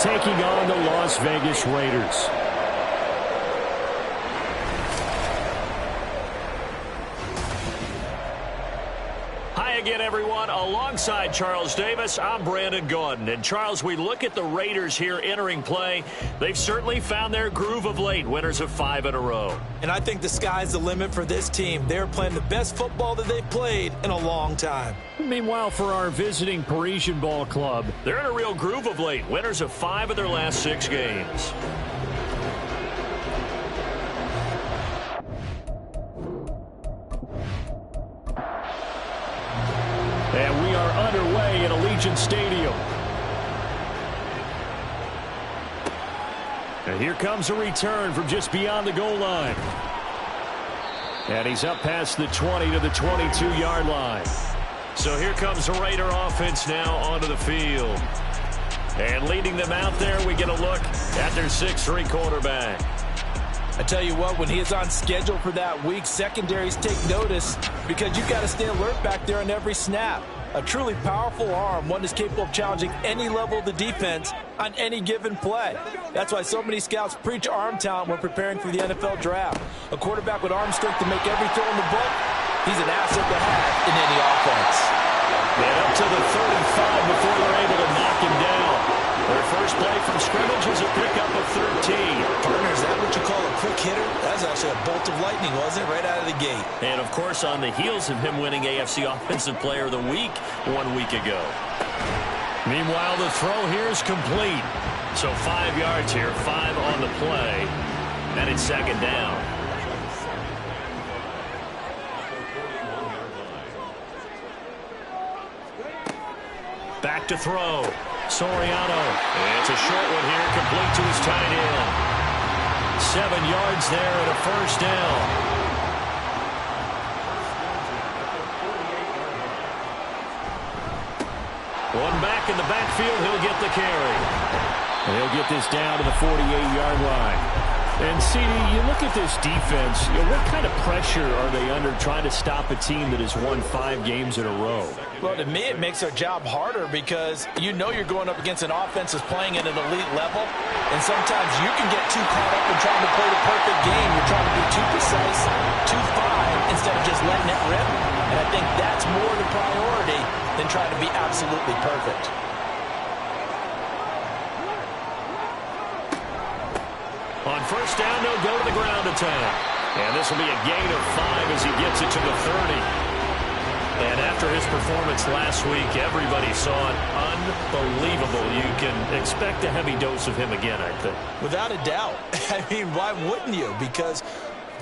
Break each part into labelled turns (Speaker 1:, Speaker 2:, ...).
Speaker 1: taking on the Las Vegas Raiders. Hi again, everyone. Alongside Charles Davis, I'm Brandon Gaudin. And Charles, we look at the Raiders here entering play. They've certainly found their groove of late, winners of 5 in a row.
Speaker 2: And I think the sky's the limit for this team. They're playing the best football that they've played in a long time.
Speaker 1: Meanwhile, for our visiting Parisian ball club, they're in a real groove of late, winners of 5 of their last 6 games. And we are underway in Allegiant Stadium. And here comes a return from just beyond the goal line. And he's up past the 20 to the 22-yard line. So here comes the Raider offense now onto the field. And leading them out there, we get a look at their 6'3" quarterback.
Speaker 2: I tell you what, when he is on schedule for that week, secondaries take notice because you've got to stay alert back there on every snap. A truly powerful arm, one that's capable of challenging any level of the defense on any given play. That's why so many scouts preach arm talent when preparing for the NFL draft. A quarterback with arm strength to make every throw in the book, he's an asset to have in any offense.
Speaker 1: And up to the 35 before they're able to knock him down. Their first play from scrimmage is a pickup of 13.
Speaker 2: Partner, is that what you call a quick hitter? That was actually a bolt of lightning, wasn't it? Right out of the gate.
Speaker 1: And, of course, on the heels of him winning AFC Offensive Player of the Week 1 week ago. Meanwhile, the throw here is complete. So 5 yards here, 5 on the play. And it's second down. Back to throw. Soriano. It's a short one here, complete to his tight end. 7 yards there and a first down. One back in the backfield, he'll get the carry. And he'll get this down to the 48-yard line. And, CD, you look at this defense, what kind of pressure are they under trying to stop a team that has won 5 games in a row?
Speaker 2: Well, to me, it makes their job harder because you know you're going up against an offense that's playing at an elite level, and sometimes you can get too caught up in trying to play the perfect game. You're trying to be too precise, too fine, instead of just letting it rip. And I think that's more the priority than trying to be absolutely perfect.
Speaker 1: On first down, they'll go to the ground attack. And this will be a gain of 5 as he gets it to the 30. And after his performance last week, everybody saw it. Unbelievable. You can expect a heavy dose of him again, I think.
Speaker 2: Without a doubt. I mean, why wouldn't you? Because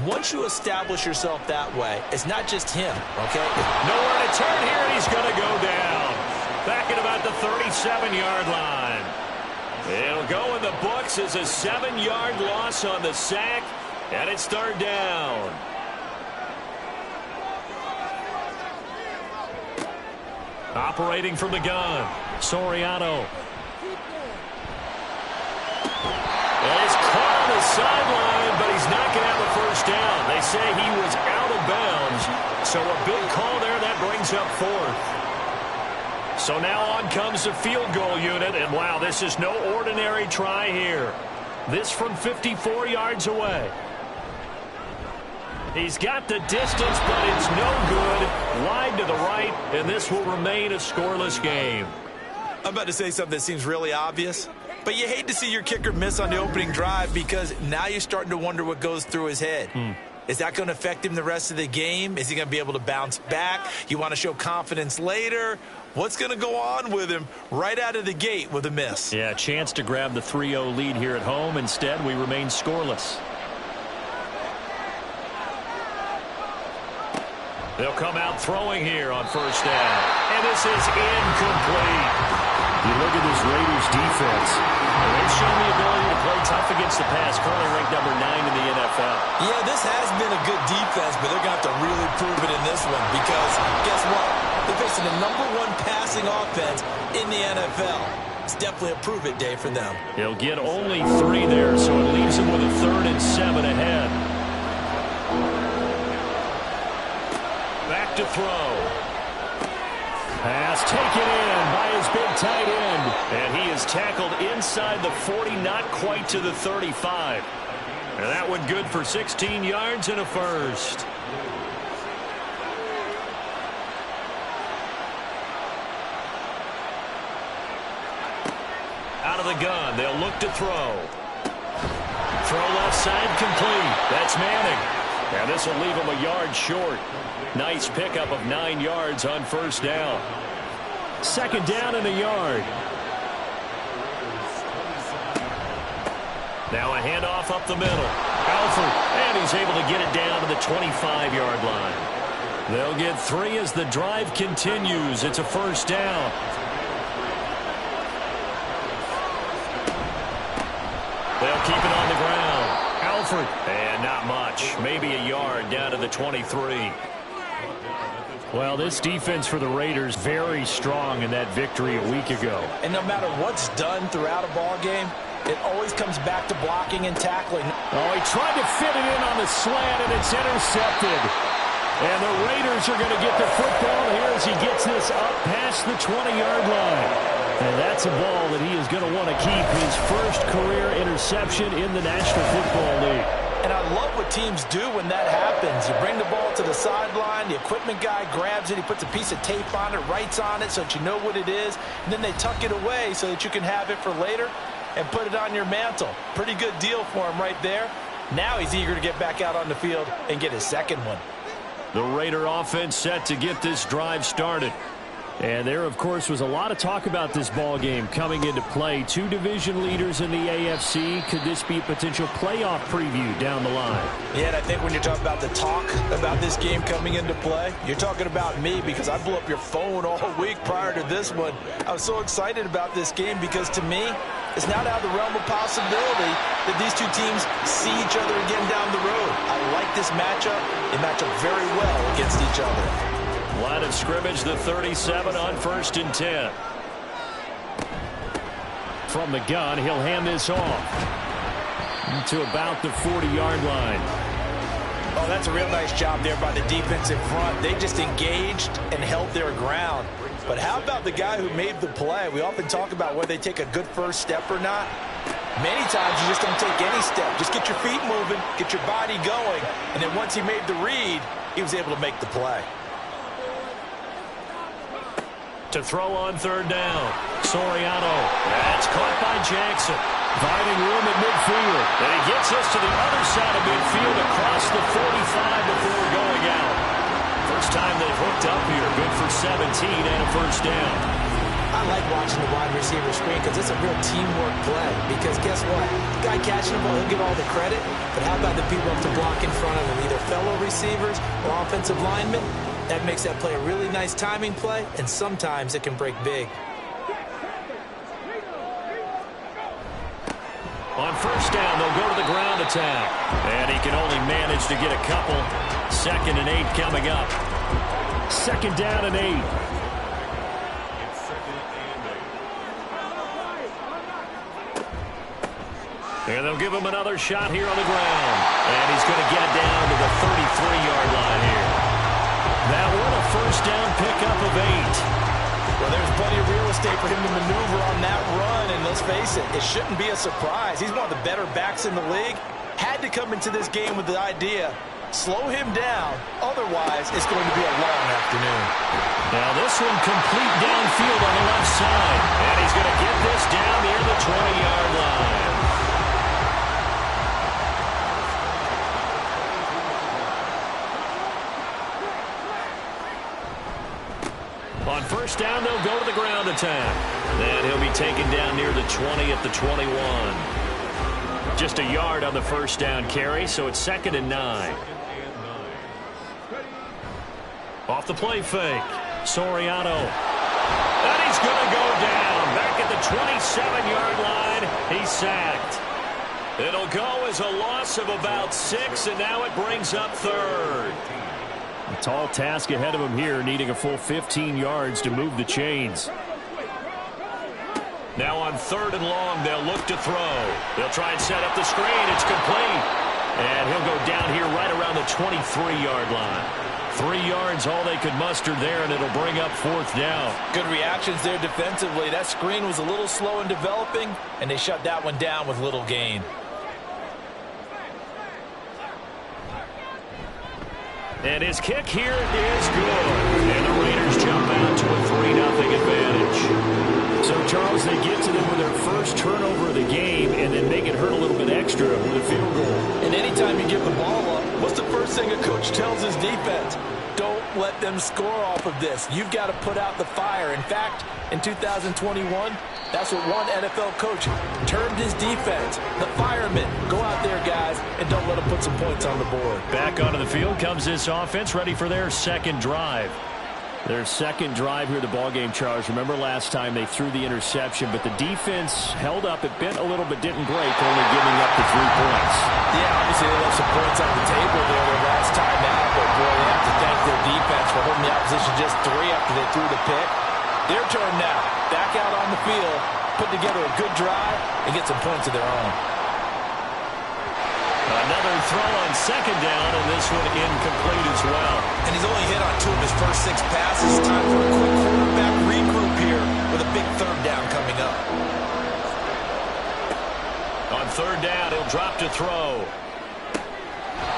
Speaker 2: once you establish yourself that way, it's not just him, okay?
Speaker 1: Nowhere to turn here, and he's going to go down. Back at about the 37-yard line. It'll go in the books as a 7-yard loss on the sack, and it's third down. Operating from the gun, Soriano. And it's caught on the sideline, but he's not going to have a first down. They say he was out of bounds, so a big call there that brings up 4th. So now on comes the field goal unit, and wow, this is no ordinary try here. This from 54 yards away. He's got the distance, but it's no good. Wide to the right, and this will remain a scoreless game.
Speaker 2: I'm about to say something that seems really obvious, but you hate to see your kicker miss on the opening drive because now you're starting to wonder what goes through his head. Is that going to affect him the rest of the game? Is he going to be able to bounce back? You want to show confidence later? What's going to go on with him right out of the gate with a miss?
Speaker 1: Yeah, a chance to grab the 3-0 lead here at home. Instead, we remain scoreless. They'll come out throwing here on first down. And this is incomplete. You look at this Raiders defense. They've shown the ability to play tough against the pass, currently ranked number 9 in the NFL.
Speaker 2: Yeah, this has been a good defense, but they're going to have to really prove it in this one because guess what? They're facing the #1 passing offense in the NFL. It's definitely a prove-it day for them.
Speaker 1: He'll get only 3 there, so it leaves him with a 3rd and 7 ahead. Back to throw. Pass taken in by his big tight end. And he is tackled inside the 40, not quite to the 35. And that one good for 16 yards and a first. Out of the gun, they'll look to throw. Throw left side complete. That's Manning. And this will leave him a yard short. Nice pickup of 9 yards on first down. Second down and a yard. Now a handoff up the middle. Alford, and he's able to get it down to the 25-yard line. They'll get 3 as the drive continues. It's a first down. They'll keep it on the ground. Alford, and not much. Maybe a yard down to the 23. Well, this defense for the Raiders very strong in that victory a week ago.
Speaker 2: And no matter what's done throughout a ball game, it always comes back to blocking and tackling.
Speaker 1: Oh, he tried to fit it in on the slant, and it's intercepted. And the Raiders are going to get the football here as he gets this up past the 20-yard line. And that's a ball that he is going to want to keep, his first career interception in the National Football League.
Speaker 2: And I love what teams do when that happens. You bring the ball to the sideline, the equipment guy grabs it, he puts a piece of tape on it, writes on it so that you know what it is, and then they tuck it away so that you can have it for later and put it on your mantle. Pretty good deal for him right there. Now he's eager to get back out on the field and get his second one.
Speaker 1: The Raider offense set to get this drive started. And there, of course, was a lot of talk about this ball game coming into play. 2 division leaders in the AFC. Could this be a potential playoff preview down the line?
Speaker 2: Yeah, and I think when you're talking about the talk about this game coming into play, you're talking about me because I blew up your phone all week prior to this one. I was so excited about this game because, to me, it's not out of the realm of possibility that these two teams see each other again down the road. I like this matchup. They match up very well against each other.
Speaker 1: Line of scrimmage, the 37 on 1st and 10. From the gun, he'll hand this off to about the 40-yard line.
Speaker 2: Oh, that's a real nice job there by the defensive front. They just engaged and held their ground. But how about the guy who made the play? We often talk about whether they take a good first step or not. Many times you just don't take any step. Just get your feet moving, get your body going, and then once he made the read, he was able to make the play.
Speaker 1: To throw on 3rd down. Soriano. That's caught by Jackson. Finding room at midfield. And he gets us to the other side of midfield across the 45 before going out. First time they've hooked up here. Good for 17 and a first down.
Speaker 3: I like watching the wide receiver screen because it's a real teamwork play. Because guess what? The guy catching the ball, he'll get all the credit. But how about the people up to block in front of him? Either fellow receivers or offensive linemen. That makes that play a really nice timing play, and sometimes it can break big.
Speaker 1: On first down, they'll go to the ground attack. And he can only manage to get a couple. 2nd and 8 coming up. 2nd down and 8. And they'll give him another shot here on the ground. And he's going to get it down to the 33-yard line here. That one, a first down pickup of 8.
Speaker 2: Well, there's plenty of real estate for him to maneuver on that run, and let's face it, it shouldn't be a surprise. He's one of the better backs in the league. Had to come into this game with the idea, slow him down, otherwise it's going to be a long afternoon.
Speaker 1: Now this one complete downfield on the left side, and he's going to get this down near the 20-yard line. On first down, they'll go to the ground attack. Then he'll be taken down near the 20 at the 21. Just a yard on the first down carry, so it's 2nd and 9. Off the play fake. Soriano. And he's going to go down. Back at the 27-yard line. He's sacked. It'll go as a loss of about 6, and now it brings up 3rd. A tall task ahead of him here, needing a full 15 yards to move the chains. Now on 3rd and long, they'll look to throw. They'll try and set up the screen. It's complete. And he'll go down here right around the 23-yard line. 3 yards, all they could muster there, and it'll bring up 4th down.
Speaker 2: Good reactions there defensively. That screen was a little slow in developing, and they shut that one down with little gain.
Speaker 1: And his kick here is good. And the Raiders jump out to a 3-0 advantage. So, Charles, they get to them with their first turnover of the game and then make it hurt a little bit extra with a field goal.
Speaker 2: And anytime you give the ball up, what's the first thing a coach tells his defense? Don't let them score off of this. You've got to put out the fire. In fact, in 2021, that's what one NFL coach termed his defense. The firemen. Go out there, guys, and don't let them put some points on the board.
Speaker 1: Back onto the field comes this offense, ready for their second drive. Their second drive here, the ballgame, Charles. Remember last time they threw the interception, but the defense held up. It bent a little but didn't break, only giving up the 3 points.
Speaker 2: Yeah, obviously they left some points on the table there their last time out, but boy, they have to thank their defense for holding the opposition just 3 after they threw the pick. Their turn now. Back out on the field, put together a good drive, and get some points of their own.
Speaker 1: Another throw on second down, and this one incomplete as well.
Speaker 2: And he's only hit on 2 of his first 6 passes. Time for a quick quarterback regroup here with a big 3rd down coming up.
Speaker 1: On 3rd down, he'll drop to throw.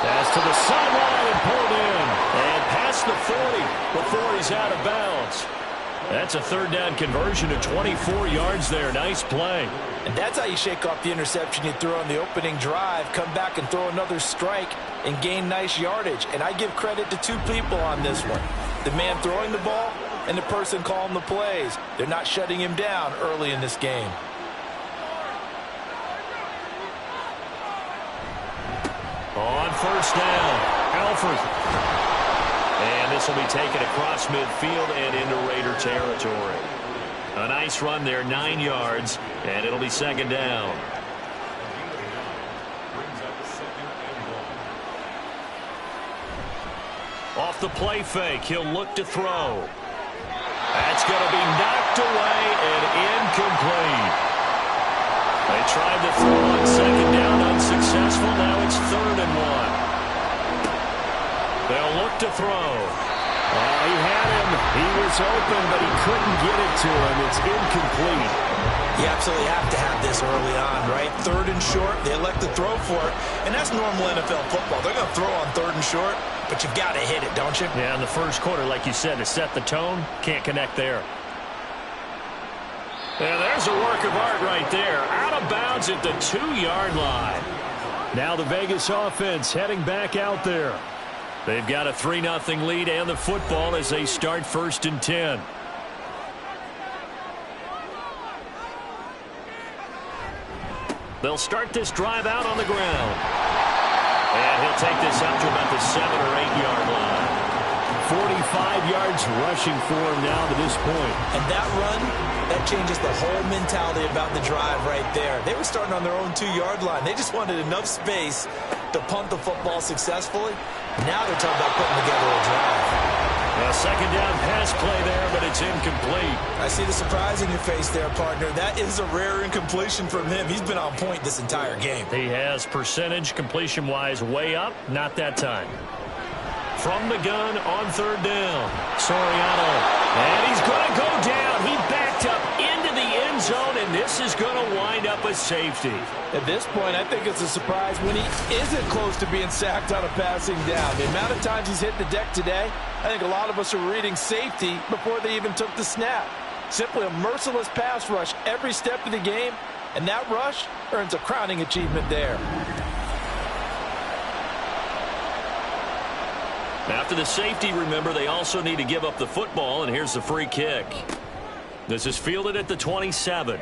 Speaker 1: Pass to the sideline and pulled in. And past the 40 before he's out of bounds. That's a 3rd down conversion to 24 yards there. Nice play.
Speaker 2: And that's how you shake off the interception you threw on the opening drive, come back and throw another strike and gain nice yardage. And I give credit to 2 people on this one. The man throwing the ball and the person calling the plays. They're not shutting him down early in this game.
Speaker 1: On 1st down, Alford. And this will be taken across midfield and into Raider territory. A nice run there, 9 yards, and it'll be 2nd down. Off the play fake, he'll look to throw. That's going to be knocked away and incomplete. They tried to throw on 2nd down, unsuccessful. Now it's 3rd and 1. They'll look to throw. He had him. He was open, but he couldn't get it to him. It's incomplete.
Speaker 3: You absolutely have to have this early on, right? 3rd and short, they elect to throw for it, and that's normal NFL football. They're going to throw on 3rd and short, but you've got to hit it, don't you?
Speaker 1: Yeah, in the first quarter, like you said, to set the tone, can't connect there. Yeah, there's a work of art right there. Out of bounds at the 2-yard line. Now the Vegas offense heading back out there. They've got a 3-0 lead and the football as they start 1st and 10. They'll start this drive out on the ground. And he'll take this out to about the 7 or 8 yard line. 45 yards rushing for him now to this point.
Speaker 3: And that run, that changes the whole mentality about the drive right there. They were starting on their own 2-yard line. They just wanted enough space to punt the football successfully. Now they're talking about putting together a drive.
Speaker 1: A 2nd down pass play there, but it's incomplete.
Speaker 3: I see the surprise in your face there, partner. That is a rare incompletion from him. He's been on point this entire game.
Speaker 1: He has percentage completion-wise way up, not that time. From the gun on 3rd down, Soriano. And he's going to go down. He backed up into the end zone, and this is going to wind up a safety.
Speaker 2: At this point, I think it's a surprise when he isn't close to being sacked on a passing down. The amount of times he's hit the deck today, I think a lot of us are reading safety before they even took the snap. Simply a merciless pass rush every step of the game, and that rush earns a crowning achievement there.
Speaker 1: After the safety, remember, they also need to give up the football, and here's the free kick. This is fielded at the 27.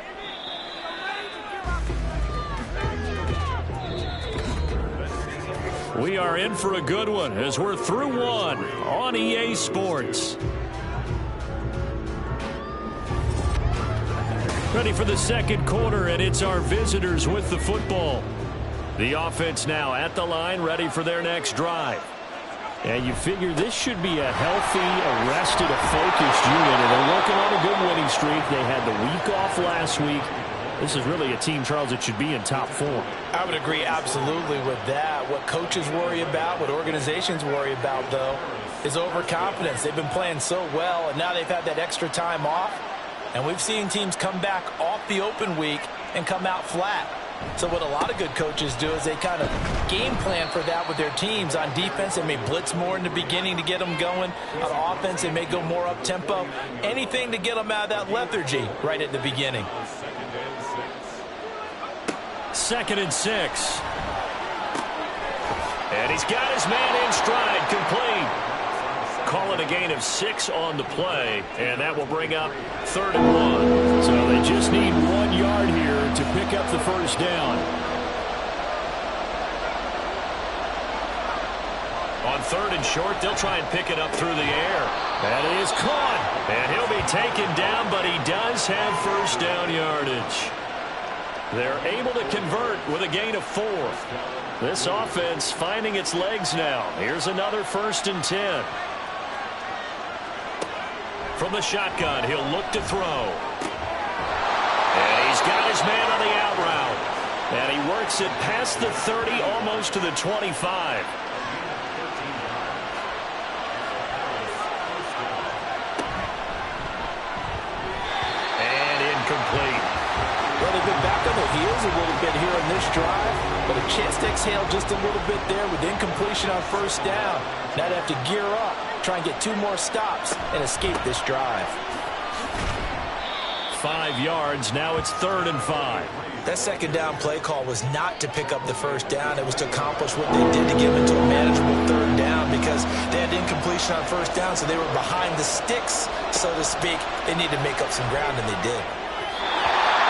Speaker 1: We are in for a good one as we're through one on EA Sports. Ready for the second quarter, and it's our visitors with the football. The offense now at the line, ready for their next drive. And you figure this should be a healthy, arrested, a focused unit. And they're working on a good winning streak. They had the week off last week. This is really a team, Charles, that should be in top form.
Speaker 2: I would agree absolutely with that. What coaches worry about, what organizations worry about, though, is overconfidence. They've been playing so well, and now they've had that extra time off. And we've seen teams come back off the open week and come out flat. So what a lot of good coaches do is they kind of game plan for that with their teams. On defense, they may blitz more in the beginning to get them going. On offense, they may go more up-tempo. Anything to get them out of that lethargy right at the beginning.
Speaker 1: 2nd and 6. And he's got his man in stride, complete. Call it a gain of 6 on the play, and that will bring up 3rd and 1. So they just need 1 yard here to pick up the first down. On 3rd and short, they'll try and pick it up through the air. That is caught, and he'll be taken down, but he does have first down yardage. They're able to convert with a gain of 4. This offense finding its legs now. Here's another 1st and 10. From the shotgun, he'll look to throw. And he's got his man on the out route. And he works it past the 30, almost to the 25. And incomplete.
Speaker 2: Well, they've been back on their heels a little bit here in this drive, but a chance to exhale just a little bit there with incompletion on first down. Now they have to gear up, try and get 2 more stops, and escape this drive.
Speaker 1: 5 yards, now it's 3rd and 5.
Speaker 3: That second down play call was not to pick up the first down. It was to accomplish what they did to get them into a manageable 3rd down because they had incompletion on first down, so they were behind the sticks, so to speak. They needed to make up some ground, and they did.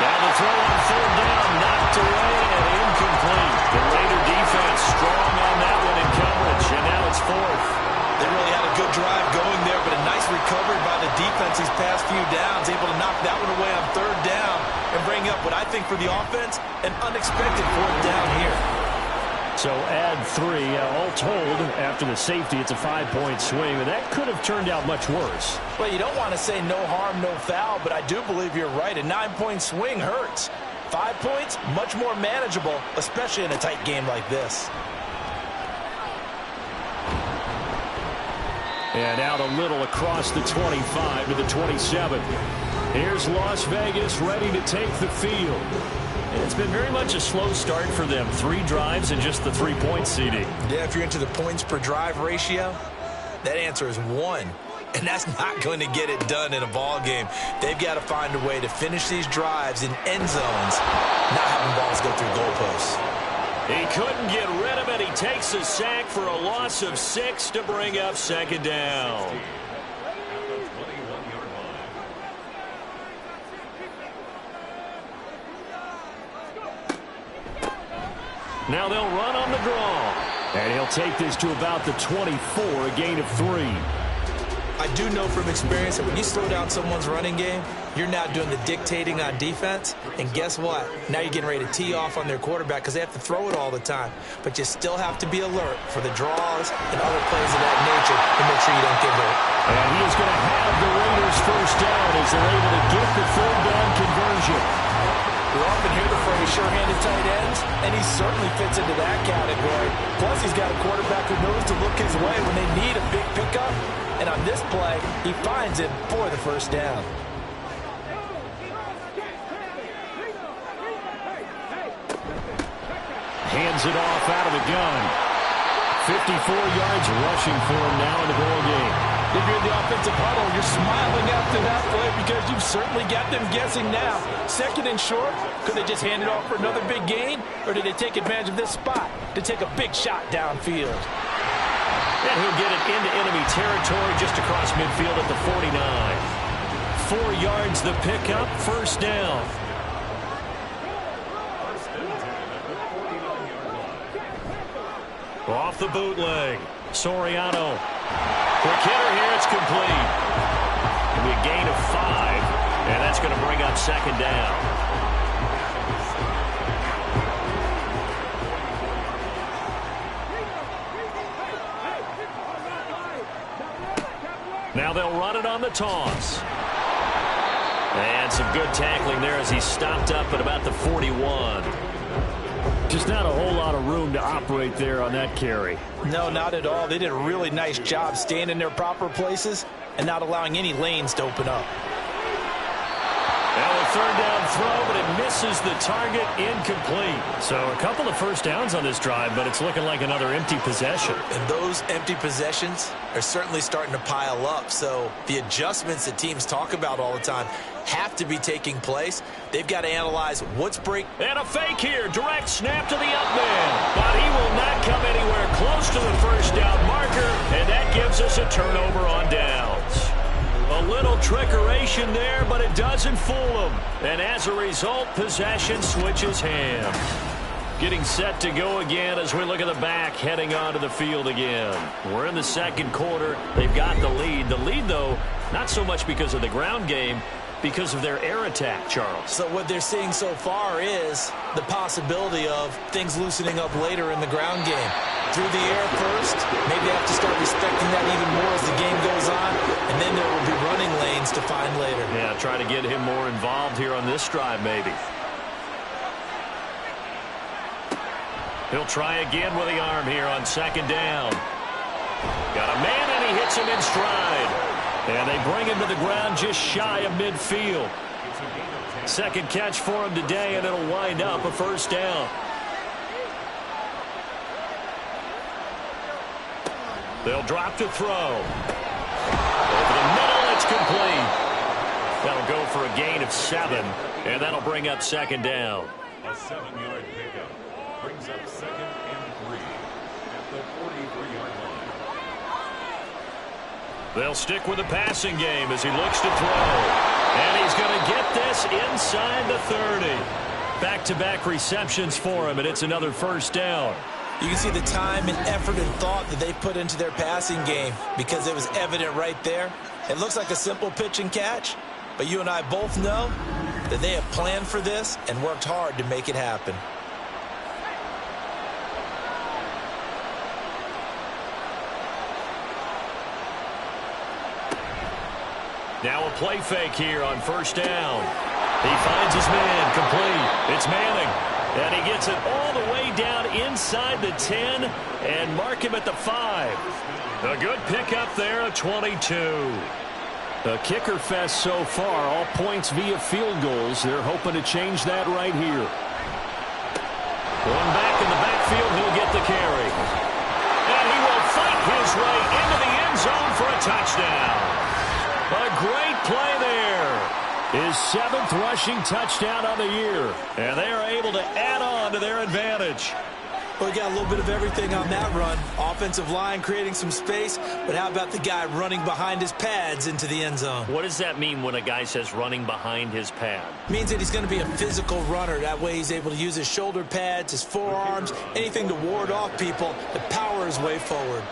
Speaker 1: Now the throw on 3rd down, knocked away and incomplete. The Raider defense strong on that one in coverage, and now it's 4th.
Speaker 3: They really had a good drive going there, but a nice recovery by the defense these past few downs, able to knock that one away on 3rd down and bring up what I think for the offense, an unexpected 4th down here.
Speaker 1: So add 3, all told, after the safety, it's a 5-point swing, and that could have turned out much worse.
Speaker 2: Well, you don't want to say no harm, no foul, but I do believe you're right. A 9-point swing hurts. 5 points, much more manageable, especially in a tight game like this.
Speaker 1: And out a little across the 25 to the 27. Here's Las Vegas ready to take the field. It's been very much a slow start for them. 3 drives and just the 3-point CD.
Speaker 3: Yeah, if you're into the points per drive ratio, that answer is 1. And that's not going to get it done in a ball game. They've got to find a way to finish these drives in end zones, not having balls go through goalposts.
Speaker 1: He couldn't get rid of it. He takes a sack for a loss of 6 to bring up 2nd down. Now they'll run on the draw. And he'll take this to about the 24, a gain of 3.
Speaker 3: I do know from experience that when you slow down someone's running game, you're now doing the dictating on defense. And guess what? Now you're getting ready to tee off on their quarterback because they have to throw it all the time. But you still have to be alert for the draws and other plays of that nature to make sure you don't get hurt.
Speaker 1: And he is going to have the Raiders first down as they're able to get the 3rd down conversion.
Speaker 2: We often hear the phrase sure-handed tight ends, and he certainly fits into that category. Plus, he's got a quarterback who knows to look his way when they need a big pickup. And on this play, he finds it for the first down.
Speaker 1: Hands it off out of the gun. 54 yards rushing for him now in the ball game.
Speaker 2: If you're in the offensive huddle, you're smiling after that play because you've certainly got them guessing now. 2nd and short, could they just hand it off for another big gain? Or did they take advantage of this spot to take a big shot downfield?
Speaker 1: And he'll get it into enemy territory just across midfield at the 49. 4 yards the pickup, first down. Off the bootleg. Soriano. Quick hitter here, it's complete. It'll be a gain of 5, and that's going to bring up 2nd down. Now they'll run it on the toss. And some good tackling there as he stopped up at about the 41.
Speaker 4: Just not a whole lot of room to operate there on that carry.
Speaker 2: No, not at all. They did a really nice job staying in their proper places and not allowing any lanes to open up.
Speaker 1: Now a third down throw, but it misses the target, incomplete.
Speaker 4: So a couple of first downs on this drive, but it's looking like another empty possession.
Speaker 3: And those empty possessions are certainly starting to pile up. So the adjustments that teams talk about all the time have to be taking place. They've got to analyze what's breaking.
Speaker 1: And a fake here. Direct snap to the up man. But he will not come anywhere close to the first down marker. And that gives us a turnover on downs. A little trickeration there, but it doesn't fool him. And as a result, possession switches hands. Getting set to go again as we look at the back heading onto the field again. We're in the second quarter. They've got the lead. The lead, though, not so much because of the ground game, because of their air attack, Charles.
Speaker 3: So what they're seeing so far is the possibility of things loosening up later in the ground game. Through the air first, maybe they have to start respecting that even more as the game goes on, and then there will be running lanes to find later.
Speaker 1: Yeah, try to get him more involved here on this drive, maybe. He'll try again with the arm here on second down. Got a man, and he hits him in stride. And they bring him to the ground just shy of midfield. Second catch for him today, and it'll wind up a first down. They'll drop to throw. Over the middle, it's complete. That'll go for a gain of 7, and that'll bring up second down.
Speaker 5: A 7-yard pickup brings up 2nd and 3 at the 43-yard line.
Speaker 1: They'll stick with the passing game as he looks to throw. And he's going to get this inside the 30. Back-to-back receptions for him, and it's another first down.
Speaker 3: You can see the time and effort and thought that they put into their passing game because it was evident right there. It looks like a simple pitch and catch, but you and I both know that they have planned for this and worked hard to make it happen.
Speaker 1: Now a play fake here on first down. He finds his man, complete. It's Manning. And he gets it all the way down inside the 10 and mark him at the 5. A good pickup there, a 22.
Speaker 4: A kicker fest so far, all points via field goals. They're hoping to change that right here.
Speaker 1: Going back in the backfield, he'll get the carry. And he will fight his way into the end zone for a touchdown. A great play there. His 7th rushing touchdown on the year. And they are able to add on to their advantage.
Speaker 3: Well, we got a little bit of everything on that run. Offensive line creating some space, but how about the guy running behind his pads into the end zone?
Speaker 1: What does that mean when a guy says running behind his pad?
Speaker 3: Means that he's going to be a physical runner. That way he's able to use his shoulder pads, his forearms, anything to ward off people to power his way forward.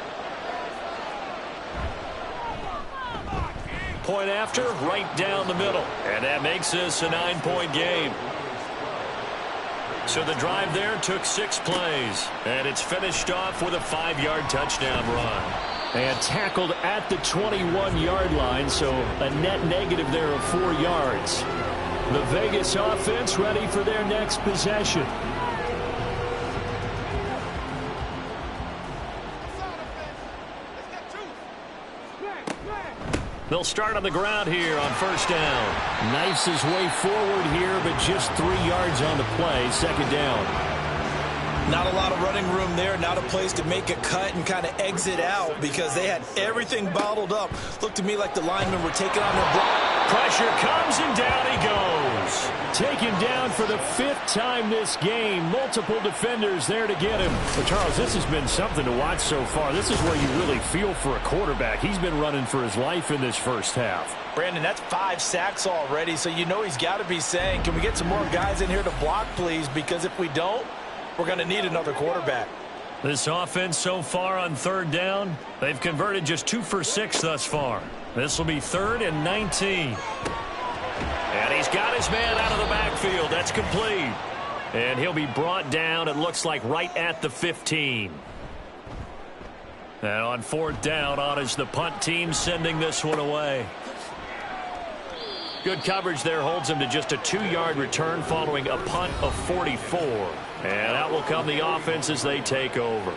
Speaker 1: Point after, right down the middle. And that makes this a 9-point game. So the drive there took 6 plays. And it's finished off with a 5-yard touchdown run.
Speaker 4: And tackled at the 21-yard line, so a net negative there of 4 yards. The Vegas offense ready for their next possession.
Speaker 1: They'll start on the ground here on first down.
Speaker 4: Knifes his way forward here, but just 3 yards on the play. Second down.
Speaker 3: Not a lot of running room there, not a place to make a cut and kind of exit out because they had everything bottled up. Looked to me like the linemen were taking on their block.
Speaker 1: Pressure comes and down he goes.
Speaker 4: Taken down for the 5th time this game. Multiple defenders there to get him. But Charles, this has been something to watch so far. This is where you really feel for a quarterback. He's been running for his life in this first half.
Speaker 2: Brandon, that's 5 sacks already, so you know he's got to be saying, can we get some more guys in here to block, please? Because if we don't, we're going to need another quarterback.
Speaker 1: This offense so far on third down, they've converted just 2 for 6 thus far. This will be 3rd and 19. And he's got his man out of the backfield. That's complete. And he'll be brought down, it looks like, right at the 15. And on 4th down, on is the punt team sending this one away.
Speaker 4: Good coverage there holds him to just a 2-yard return following a punt of 44. And out will come the offense as they take over.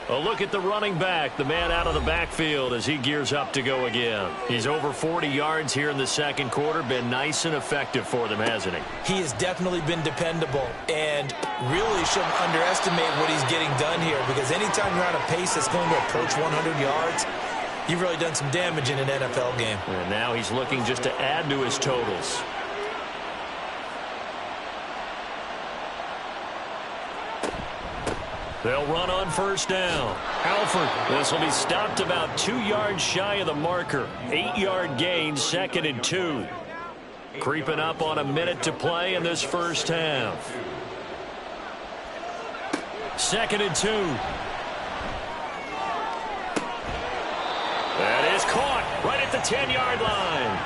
Speaker 4: A look at the running back, the man out of the backfield as he gears up to go again. He's over 40 yards here in the second quarter. Been nice and effective for them, hasn't he?
Speaker 3: He has definitely been dependable and really shouldn't underestimate what he's getting done here, because anytime you're on a pace that's going to approach 100 yards, you've really done some damage in an NFL game.
Speaker 4: And now he's looking just to add to his totals. They'll run on first down. Alford. This will be stopped about 2 yards shy of the marker. 8-yard gain, 2nd and 2. Creeping up on a minute to play in this first half. 2nd and 2. That is caught right at the 10-yard line.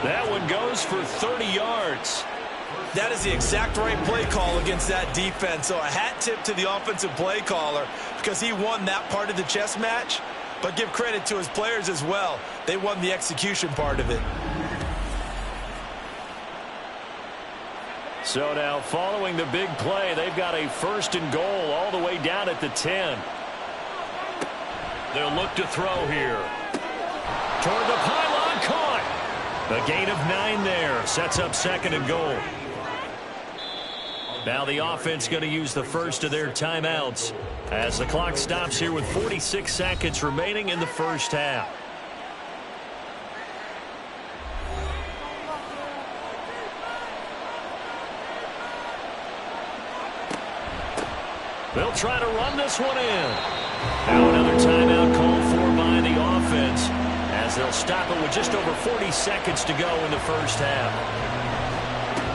Speaker 4: That one goes for 30 yards.
Speaker 3: That is the exact right play call against that defense. So a hat tip to the offensive play caller, because he won that part of the chess match. But give credit to his players as well. They won the execution part of it.
Speaker 4: So now following the big play, they've got a 1st and goal all the way down at the 10. They'll look to throw here. Toward the pylon, caught. A gain of 9 there. Sets up 2nd and goal. Now the offense going to use the first of their timeouts as the clock stops here with 46 seconds remaining in the first half. They'll try to run this one in. Now another timeout called for by the offense as they'll stop it with just over 40 seconds to go in the first half.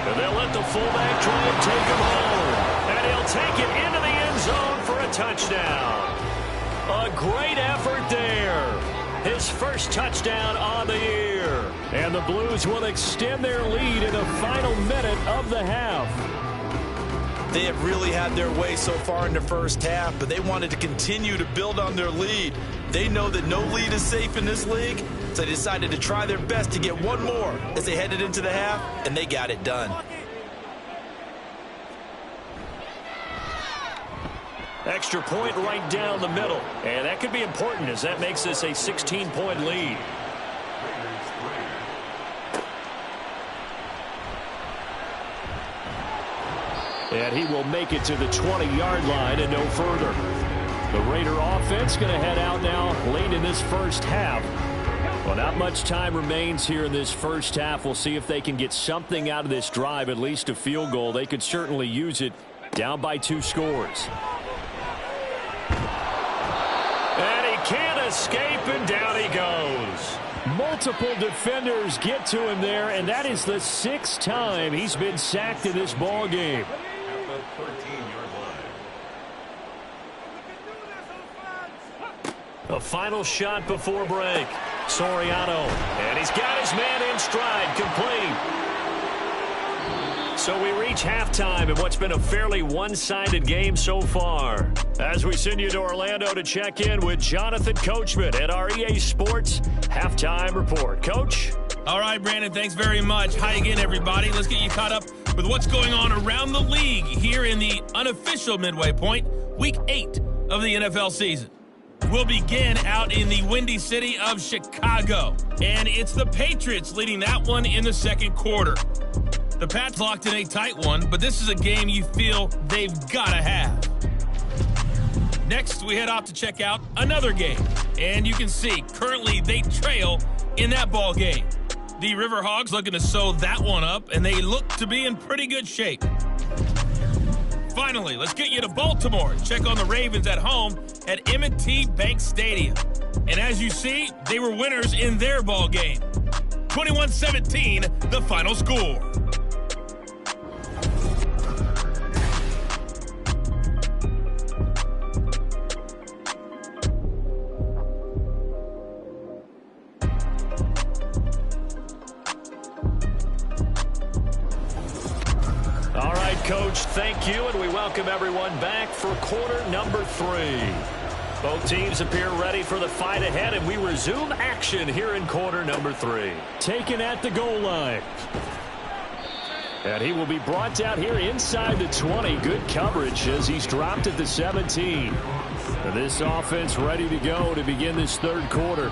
Speaker 4: And they'll let the fullback try and take him home. And he'll take it into the end zone for a touchdown. A great effort there. His first touchdown on the year. And the Blues will extend their lead in the final minute of the half.
Speaker 3: They have really had their way so far in the first half, but they wanted to continue to build on their lead. They know that no lead is safe in this league, so they decided to try their best to get one more as they headed into the half, and they got it done.
Speaker 4: Extra point right down the middle. And that could be important as that makes this a 16-point lead. And he will make it to the 20-yard line and no further. The Raider offense going to head out now late in this first half. Well, not much time remains here in this first half. We'll see if they can get something out of this drive, at least a field goal. They could certainly use it down by 2 scores. And he can't escape, and down he goes. Multiple defenders get to him there, and that is the 6th time he's been sacked in this ball game.
Speaker 5: At the 13-yard line.
Speaker 4: A final shot before break. Soriano, and he's got his man in stride, complete. So we reach halftime in what's been a fairly one-sided game so far. As we send you to Orlando to check in with Jonathan Coachman at our EA Sports Halftime Report. Coach?
Speaker 6: All right, Brandon, thanks very much. Hi again, everybody. Let's get you caught up with what's going on around the league here in the unofficial midway point, Week 8 of the NFL season. We'll begin out in the windy city of Chicago, and it's the Patriots leading that one in the second quarter. The Pats locked in a tight one, but this is a game you feel they've got to have. Next, we head off to check out another game, and you can see currently they trail in that ball game. The Riverhogs looking to sew that one up, and they look to be in pretty good shape. Finally, let's get you to Baltimore. Check on the Ravens at home at M&T Bank Stadium. And as you see, they were winners in their ball game. 21-17, the final score.
Speaker 4: All right, Coach, thank you, and we welcome everyone back for quarter number 3. Both teams appear ready for the fight ahead, and we resume action here in quarter number 3. Taken at the goal line. And he will be brought down here inside the 20. Good coverage as he's dropped at the 17. And this offense ready to go to begin this third quarter.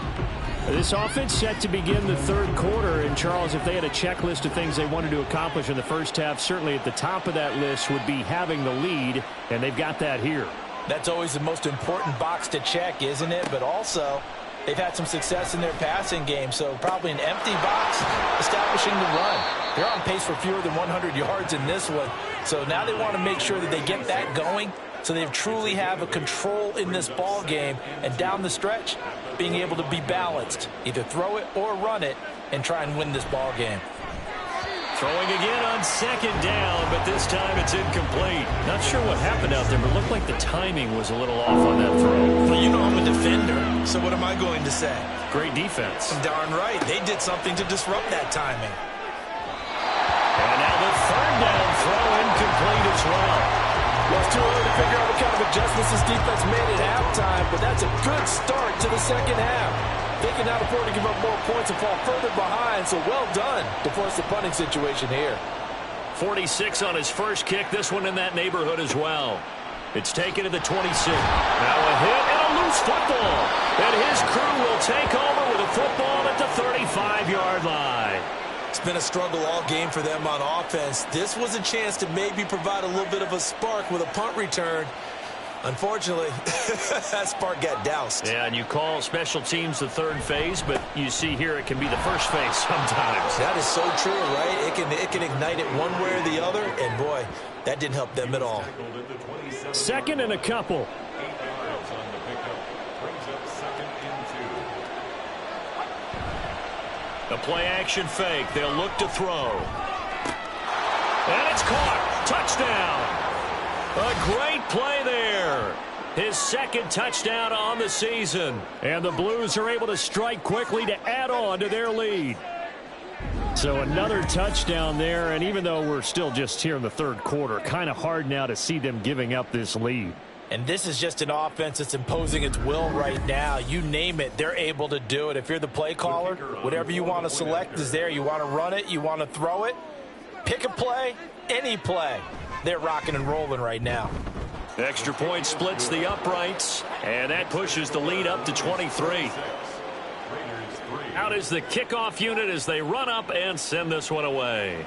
Speaker 4: This offense set to begin the third quarter. And, Charles, if they had a checklist of things they wanted to accomplish in the first half, certainly at the top of that list would be having the lead, and they've got that here.
Speaker 2: That's always the most important box to check, isn't it? But also, they've had some success in their passing game, so probably an empty box establishing the run. They're on pace for fewer than 100 yards in this one, so now they want to make sure that they get that going so they truly have a control in this ball game, and down the stretch, being able to be balanced, either throw it or run it, and try and win this ball game.
Speaker 4: Throwing again on second down, but this time it's incomplete. Not sure what happened out there, but it looked like the timing was a little off on that throw.
Speaker 3: Well, you know I'm a defender, so what am I going to say?
Speaker 4: Great defense.
Speaker 3: Darn right. They did something to disrupt that timing.
Speaker 4: And now the third down throw incomplete as well.
Speaker 2: Well, it's too early to figure out what kind of adjustments this defense made at halftime, but that's a good start to the second half. They can now afford to give up more points and fall further behind, so well done to force the punting situation here.
Speaker 4: 46 on his first kick, this one in that neighborhood as well. It's taken to the 26. Now a hit and a loose football. And his crew will take over with a football at the 35-yard line.
Speaker 3: It's been a struggle all game for them on offense. This was a chance to maybe provide a little bit of a spark with a punt return. Unfortunately, that spark got doused.
Speaker 4: Yeah, and you call special teams the third phase, but you see here it can be the first phase sometimes.
Speaker 3: That is so true, right? It can ignite it one way or the other, and boy, that didn't help them at all.
Speaker 4: Second and a couple.
Speaker 5: 8 yards on the pickup. Brings up 2nd and 2.
Speaker 4: The play-action fake. They'll look to throw. And it's caught. Touchdown. A great play there. His second touchdown on the season. And the Blues are able to strike quickly to add on to their lead. So another touchdown there, and even though we're still just here in the third quarter, kind of hard now to see them giving up this lead.
Speaker 2: And this is just an offense that's imposing its will right now. You name it, they're able to do it. If you're the play caller, whatever you want to select is there. You want to run it, you want to throw it. Pick a play, any play. They're rocking and rolling right now.
Speaker 4: Extra point splits the uprights, and that pushes the lead up to 23. Out is the kickoff unit as they run up and send this one away.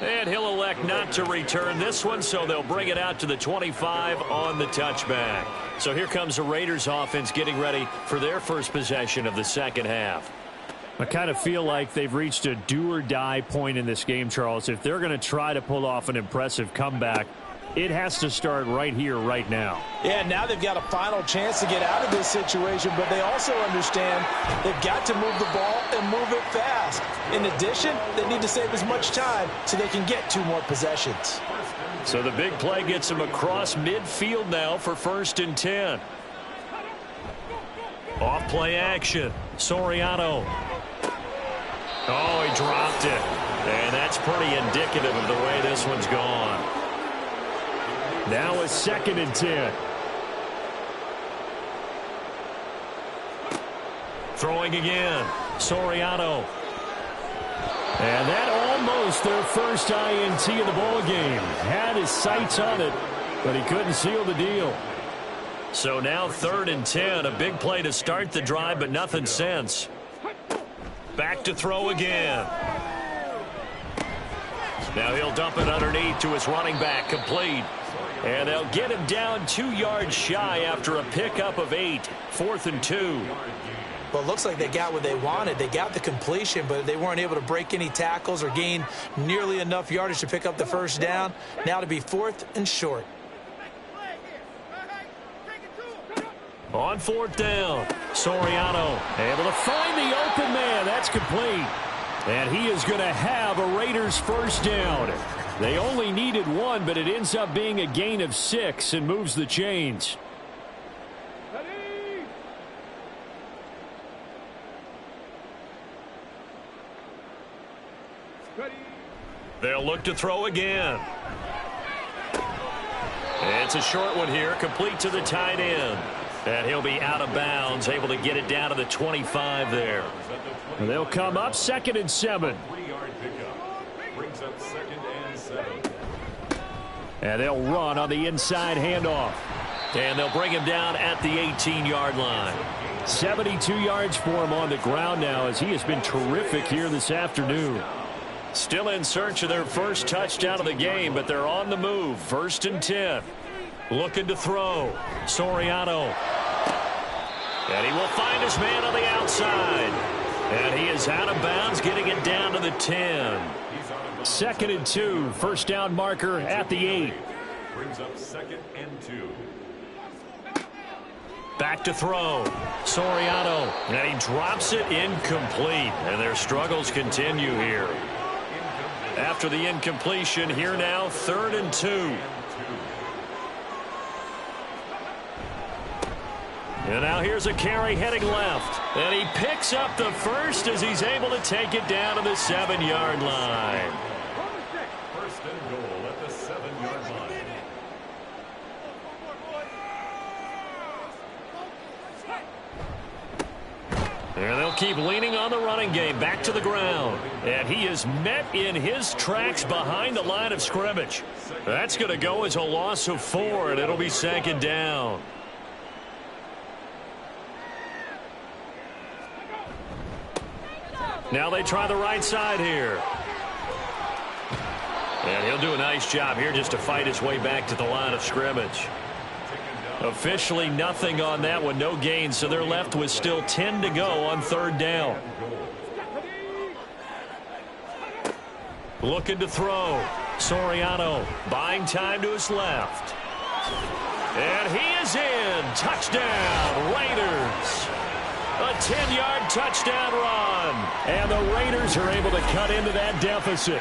Speaker 4: And he'll elect not to return this one, so they'll bring it out to the 25 on the touchback. So here comes the Raiders offense getting ready for their first possession of the second half. I kind of feel like they've reached a do-or-die point in this game, Charles. If they're going to try to pull off an impressive comeback, it has to start right here, right now.
Speaker 2: Yeah, now they've got a final chance to get out of this situation, but they also understand they've got to move the ball and move it fast. In addition, they need to save as much time so they can get 2 more possessions.
Speaker 4: So the big play gets them across midfield now for 1st and 10. Off play action. Soriano. Oh, he dropped it. And that's pretty indicative of the way this one's gone. Now a 2nd and 10. Throwing again. Soriano. And that almost their first INT of the ball game. Had his sights on it, but he couldn't seal the deal. So now 3rd and 10. A big play to start the drive, but nothing since. Back to throw again. Now he'll dump it underneath to his running back, complete. And they'll get him down 2 yards shy after a pickup of 8. 4th and 2.
Speaker 3: Well, it looks like they got what they wanted. They got the completion, but they weren't able to break any tackles or gain nearly enough yardage to pick up the first down. Now to be 4th and short.
Speaker 4: On 4th down, Soriano able to find the open man. That's complete. And he is going to have a Raiders first down. They only needed 1, but it ends up being a gain of 6 and moves the chains. They'll look to throw again.
Speaker 1: It's a short one here, complete to the tight end. And he'll be out of bounds, able to get it down to the 25 there.
Speaker 4: And they'll come up 2nd and 7.
Speaker 5: 3-yard pickup. Brings up 2nd and 7.
Speaker 4: And they'll run on the inside handoff.
Speaker 1: And they'll bring him down at the 18-yard line.
Speaker 4: 72 yards for him on the ground now, as he has been terrific here this afternoon.
Speaker 1: Still in search of their first touchdown of the game, but they're on the move. 1st and 10. Looking to throw. Soriano. And he will find his man on the outside. And he is out of bounds, getting it down to the 10.
Speaker 4: 2nd and 2. First down marker at the 8.
Speaker 5: Brings up 2nd and 2.
Speaker 1: Back to throw. Soriano. And he drops it incomplete. And their struggles continue here. After the incompletion, here now, 3rd and 2. And now here's a carry heading left. And he picks up the first as he's able to take it down to the 7-yard line.
Speaker 5: 1st and goal at the 7-yard line.
Speaker 1: And they'll keep leaning on the running game. Back to the ground. And he is met in his tracks behind the line of scrimmage. That's going to go as a loss of 4, and it'll be 2nd down. Now they try the right side here. And he'll do a nice job here just to fight his way back to the line of scrimmage. Officially nothing on that one, no gain, so they're left with still 10 to go on 3rd down. Looking to throw. Soriano buying time to his left. And he is in. Touchdown, Raiders. A 10-yard touchdown run.
Speaker 4: And the Raiders are able to cut into that deficit.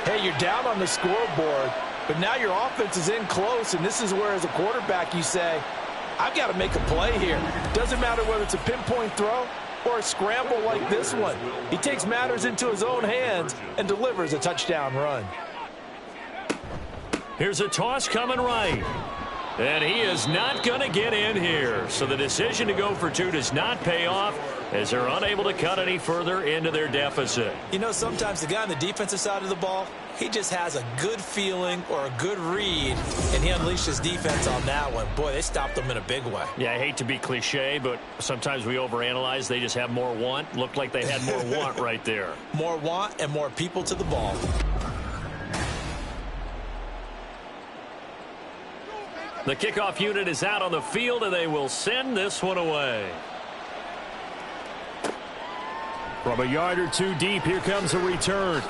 Speaker 2: Hey, you're down on the scoreboard, but now your offense is in close, and this is where, as a quarterback, you say, I've got to make a play here. Doesn't matter whether it's a pinpoint throw or a scramble like this one. He takes matters into his own hands and delivers a touchdown run.
Speaker 1: Here's a toss coming right. And he is not going to get in here. So the decision to go for 2 does not pay off as they're unable to cut any further into their deficit.
Speaker 3: You know, sometimes the guy on the defensive side of the ball, he just has a good feeling or a good read, and he unleashed his defense on that one. Boy, they stopped him in a big way.
Speaker 1: Yeah, I hate to be cliche, but sometimes we overanalyze. They just have more want. Looked like they had more want right there.
Speaker 3: More want and more people to the ball.
Speaker 1: The kickoff unit is out on the field, and they will send this one away.
Speaker 4: From a yard or 2 deep, here comes a return.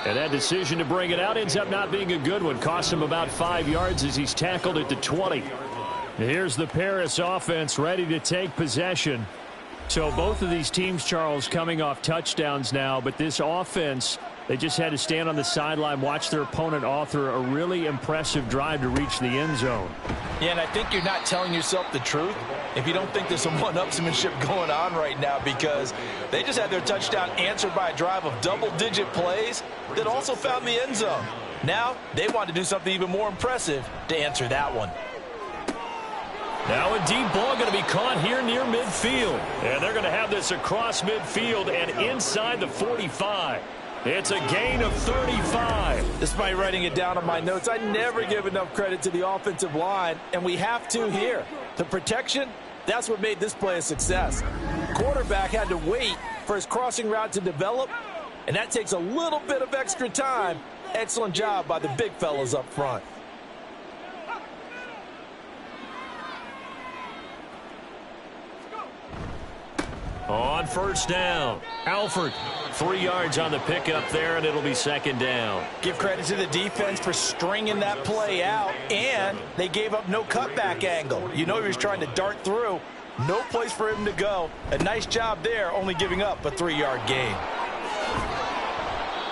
Speaker 4: And that decision to bring it out ends up not being a good one. Costs him about 5 yards as he's tackled at the 20. Here's the Paris offense ready to take possession. So both of these teams, Charles, coming off touchdowns now, but this offense, they just had to stand on the sideline, watch their opponent author a really impressive drive to reach the end zone.
Speaker 2: Yeah, and I think you're not telling yourself the truth if you don't think there's some one-upsmanship going on right now, because they just had their touchdown answered by a drive of double-digit plays that also found the end zone. Now they want to do something even more impressive to answer that one.
Speaker 1: Now a deep ball going to be caught here near midfield. And they're going to have this across midfield and inside the 45. It's a gain of 35.
Speaker 2: Despite writing it down on my notes, I never give enough credit to the offensive line, and we have to here. The protection, that's what made this play a success. Quarterback had to wait for his crossing route to develop, and that takes a little bit of extra time. Excellent job by the big fellas up front.
Speaker 1: On first down, Alford, 3 yards on the pickup there, and it'll be 2nd down.
Speaker 2: Give credit to the defense for stringing that play out, and they gave up no cutback angle. You know he was trying to dart through. No place for him to go. A nice job there, only giving up a 3-yard gain.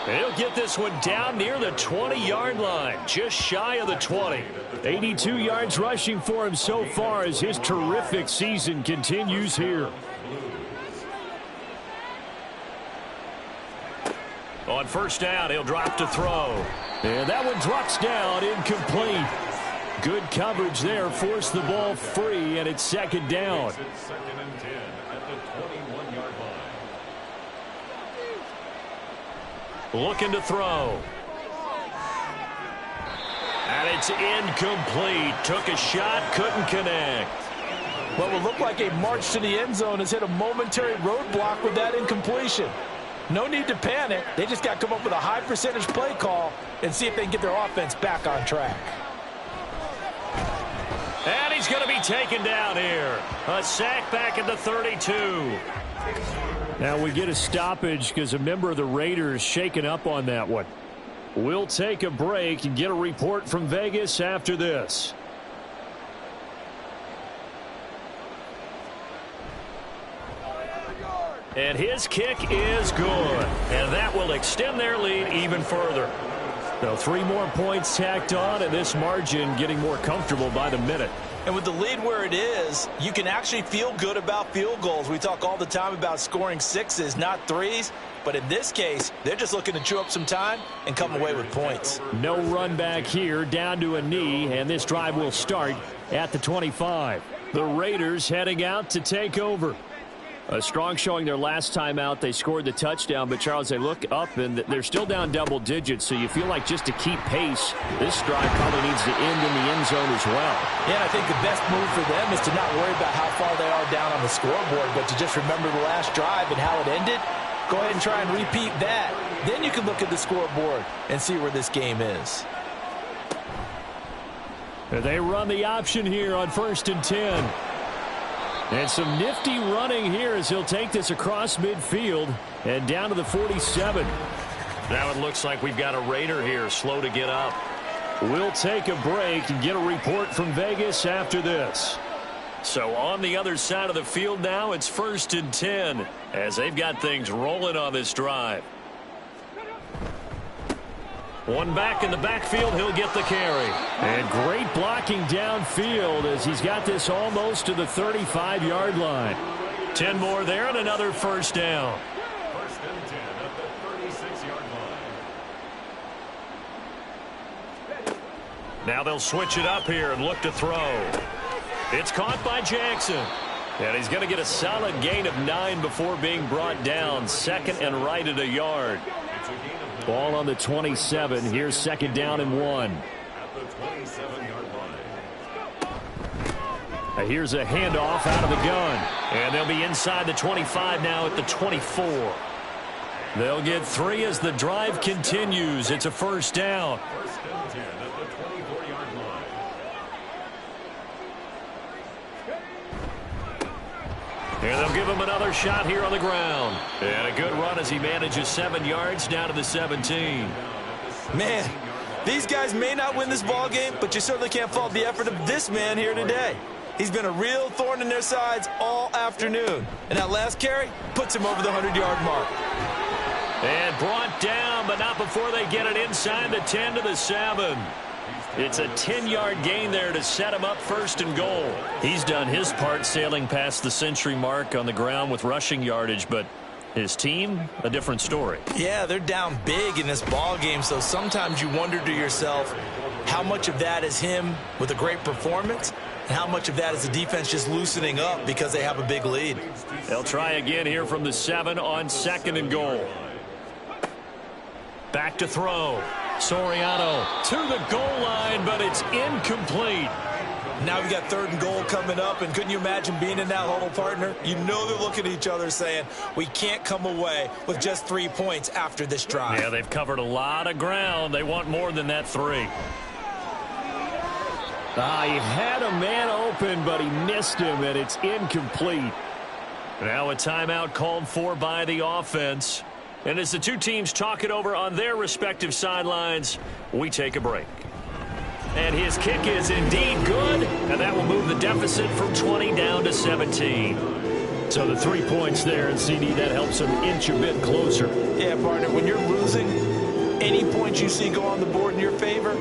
Speaker 1: And he'll get this one down near the 20-yard line, just shy of the 20.
Speaker 4: 82 yards rushing for him so far as his terrific season continues here.
Speaker 1: On
Speaker 4: On first down, he'll drop to throw. And that one drops down, incomplete. Good coverage there, forced the ball free, and it's second down.
Speaker 5: It's second and 10 at the 21-yard line.
Speaker 4: Looking to throw. And it's incomplete. Took a shot, couldn't connect.
Speaker 2: What will look like a march to the end zone has hit a momentary roadblock with that incompletion. No need to panic. They just got to come up with a high percentage play call and see if they can get their offense back on track.
Speaker 4: And he's going to be taken down here. A sack back at the 32. Now we get a stoppage because a member of the Raiders shaken up on that one. We'll take a break and get a report from Vegas after this. And his kick is good. And that will extend their lead even further. So 3 more points tacked on, and this margin getting more comfortable by the minute.
Speaker 2: And with the lead where it is, you can actually feel good about field goals. We talk all the time about scoring 6s, not 3s. But in this case, they're just looking to chew up some time and come away with points.
Speaker 4: No run back here, down to a knee, and this drive will start at the 25. The Raiders heading out to take over. A strong showing their last time out. They scored the touchdown, but Charles, they look up and they're still down double digits, so you feel like just to keep pace, this drive probably needs to end in the end zone as well.
Speaker 2: Yeah, and I think the best move for them is to not worry about how far they are down on the scoreboard, but to just remember the last drive and how it ended. Go ahead and try and repeat that. Then you can look at the scoreboard and see where this game is.
Speaker 4: They run the option here on 1st and 10. And some nifty running here as he'll take this across midfield and down to the 47. Now it looks like we've got a Raider here, slow to get up. We'll take a break and get a report from Vegas after this. So on the other side of the field now, it's 1st and 10 as they've got things rolling on this drive. One back in the backfield, he'll get the carry. And great blocking downfield as he's got this almost to the 35-yard line. 10 more there and another first down.
Speaker 5: 1st and 10 at the 36-yard line.
Speaker 4: Now they'll switch it up here and look to throw. It's caught by Jackson. And he's going to get a solid gain of 9 before being brought down. 2nd and right at a yard. Ball on the 27. Here's 2nd down and 1.
Speaker 5: At the 27-yard line.
Speaker 4: Here's a handoff out of the gun. And they'll be inside the 25 now at the 24. They'll get 3 as the drive continues. It's a first down.
Speaker 5: 1st and 10 at the 24-yard line.
Speaker 4: And they'll give him another shot here on the ground. And a good run as he manages 7 yards down to the 17.
Speaker 2: Man, these guys may not win this ball game, but you certainly can't fault the effort of this man here today. He's been a real thorn in their sides all afternoon. And that last carry puts him over the 100-yard mark.
Speaker 4: And brought down, but not before they get it inside the 10 to the 7. It's a 10-yard gain there to set him up 1st and goal. He's done his part sailing past the century mark on the ground with rushing yardage, but his team, a different story.
Speaker 2: Yeah, they're down big in this ball game, so sometimes you wonder to yourself how much of that is him with a great performance and how much of that is the defense just loosening up because they have a big lead.
Speaker 4: They'll try again here from the 7 on 2nd and goal. Back to throw. Soriano to the goal line, but it's incomplete.
Speaker 2: Now we got 3rd and goal coming up, and couldn't you imagine being in that huddle, partner? You know they're looking at each other saying, we can't come away with just 3 points after this drive.
Speaker 4: Yeah, they've covered a lot of ground. They want more than that 3. He had a man open, but he missed him, and it's incomplete. Now a timeout called for by the offense. And as the two teams talk it over on their respective sidelines, we take a break. And his kick is indeed good, and that will move the deficit from 20 down to 17. So the 3 points there, and CD, that helps them inch a bit closer.
Speaker 2: Yeah, partner, when you're losing, any points you see go on the board in your favor,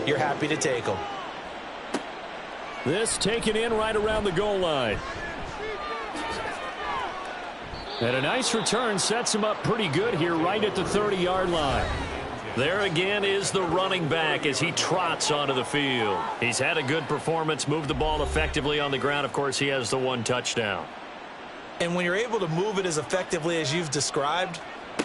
Speaker 2: you're happy to take them.
Speaker 4: This taken in right around the goal line. And a nice return sets him up pretty good here right at the 30-yard line.
Speaker 1: There again is the running back as he trots onto the field. He's had a good performance, moved the ball effectively on the ground. Of course, he has the 1 touchdown.
Speaker 3: And when you're able to move it as effectively as you've described,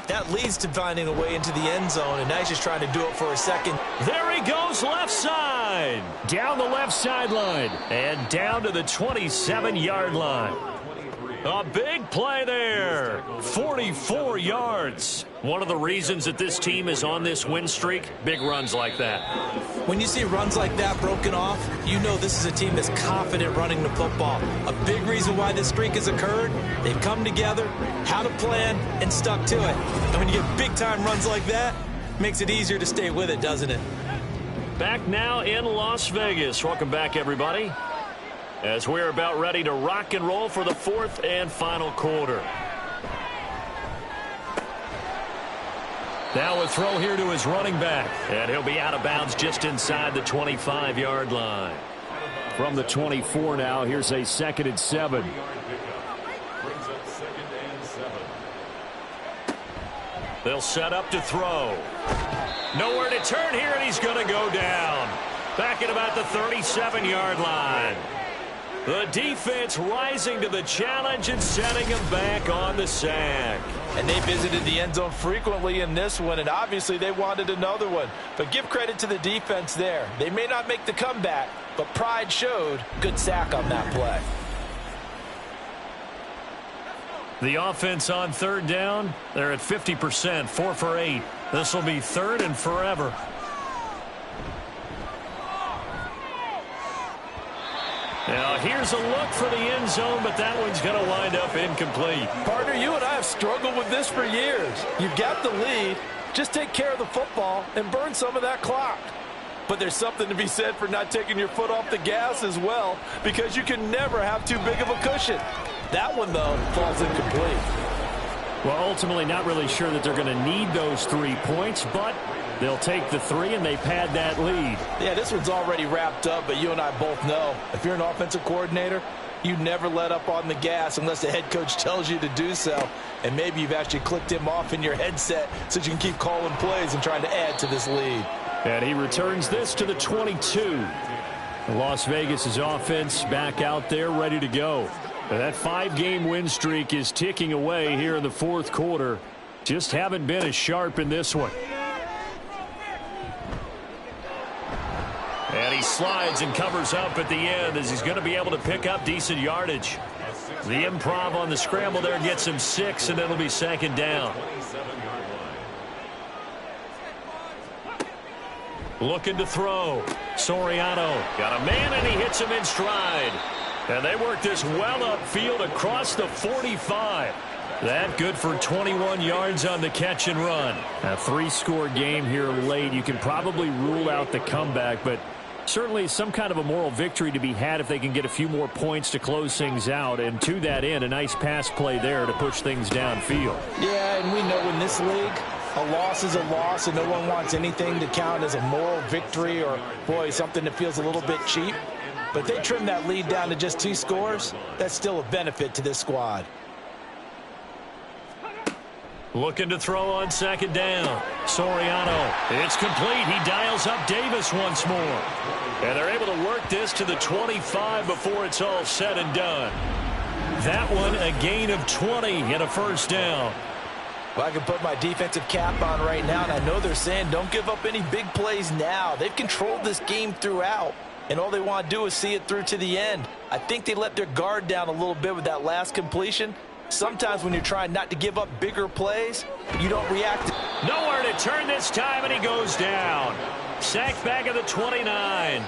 Speaker 3: that leads to finding a way into the end zone, and now he's just trying to do it for a second.
Speaker 1: There he goes left side.
Speaker 4: Down the left sideline.
Speaker 1: And down to the 27-yard line. A big play there. 44 yards. One of the reasons that this team is on this win streak, big runs like that.
Speaker 3: When you see runs like that broken off, you know this is a team that's confident running the football. A big reason why this streak has occurred, they've come together, had a plan, and stuck to it. And when you get big-time runs like that, it makes it easier to stay with it, doesn't it?
Speaker 1: Back now in Las Vegas. Welcome back, everybody, as we're about ready to rock and roll for the 4th and final quarter.
Speaker 4: Now a throw here to his running back.
Speaker 1: And he'll be out of bounds just inside the 25-yard line.
Speaker 4: From the 24 now, here's a 2nd and 7.
Speaker 5: Brings up 2nd and 7.
Speaker 1: They'll set up to throw. Nowhere to turn here, and he's going to go down. Back at about the 37-yard line. The defense rising to the challenge and setting him back on the sack.
Speaker 2: And they visited the end zone frequently in this one, and obviously they wanted another one. But give credit to the defense there. They may not make the comeback, but pride showed. Good sack on that play.
Speaker 1: The offense on 3rd down, they're at 50%, 4 for 8. This will be 3rd and forever. Now here's a look for the end zone, but that one's going to wind up incomplete.
Speaker 2: Partner, you and I have struggled with this for years. You've got the lead. Just take care of the football and burn some of that clock. But there's something to be said for not taking your foot off the gas as well, because you can never have too big of a cushion. That one, though, falls incomplete.
Speaker 4: Well, ultimately not really sure that they're going to need those 3 points, but they'll take the 3 and they pad that lead.
Speaker 2: Yeah, this one's already wrapped up, but you and I both know if you're an offensive coordinator, you never let up on the gas unless the head coach tells you to do so. And maybe you've actually clicked him off in your headset so you can keep calling plays and trying to add to this lead.
Speaker 4: And he returns this to the 22. Las Vegas' offense back out there ready to go. And that 5-game win streak is ticking away here in the 4th quarter. Just haven't been as sharp in this one.
Speaker 1: And he slides and covers up at the end as he's going to be able to pick up decent yardage. The improv on the scramble there gets him 6, and it'll be 2nd down. Looking to throw. Soriano got a man, and he hits him in stride. And they work this well upfield across the 45. That good for 21 yards on the catch and run.
Speaker 4: A 3-score game here late. You can probably rule out the comeback, but certainly some kind of a moral victory to be had if they can get a few more points to close things out. And to that end, a nice pass play there to push things downfield.
Speaker 2: Yeah, and we know in this league, a loss is a loss, and no one wants anything to count as a moral victory or, boy, something that feels a little bit cheap. But they trim that lead down to just 2 scores. That's still a benefit to this squad.
Speaker 1: Looking to throw on 2nd down. Soriano. It's complete. He dials up Davis once more. And they're able to work this to the 25 before it's all said and done. That one a gain of 20 and a 1st down.
Speaker 2: Well, I can put my defensive cap on right now, and I know they're saying don't give up any big plays now. They've controlled this game throughout, and all they want to do is see it through to the end. I think they let their guard down a little bit with that last completion. Sometimes when you're trying not to give up bigger plays, you don't react.
Speaker 1: Nowhere to turn this time, and he goes down. Sacked back at the 29.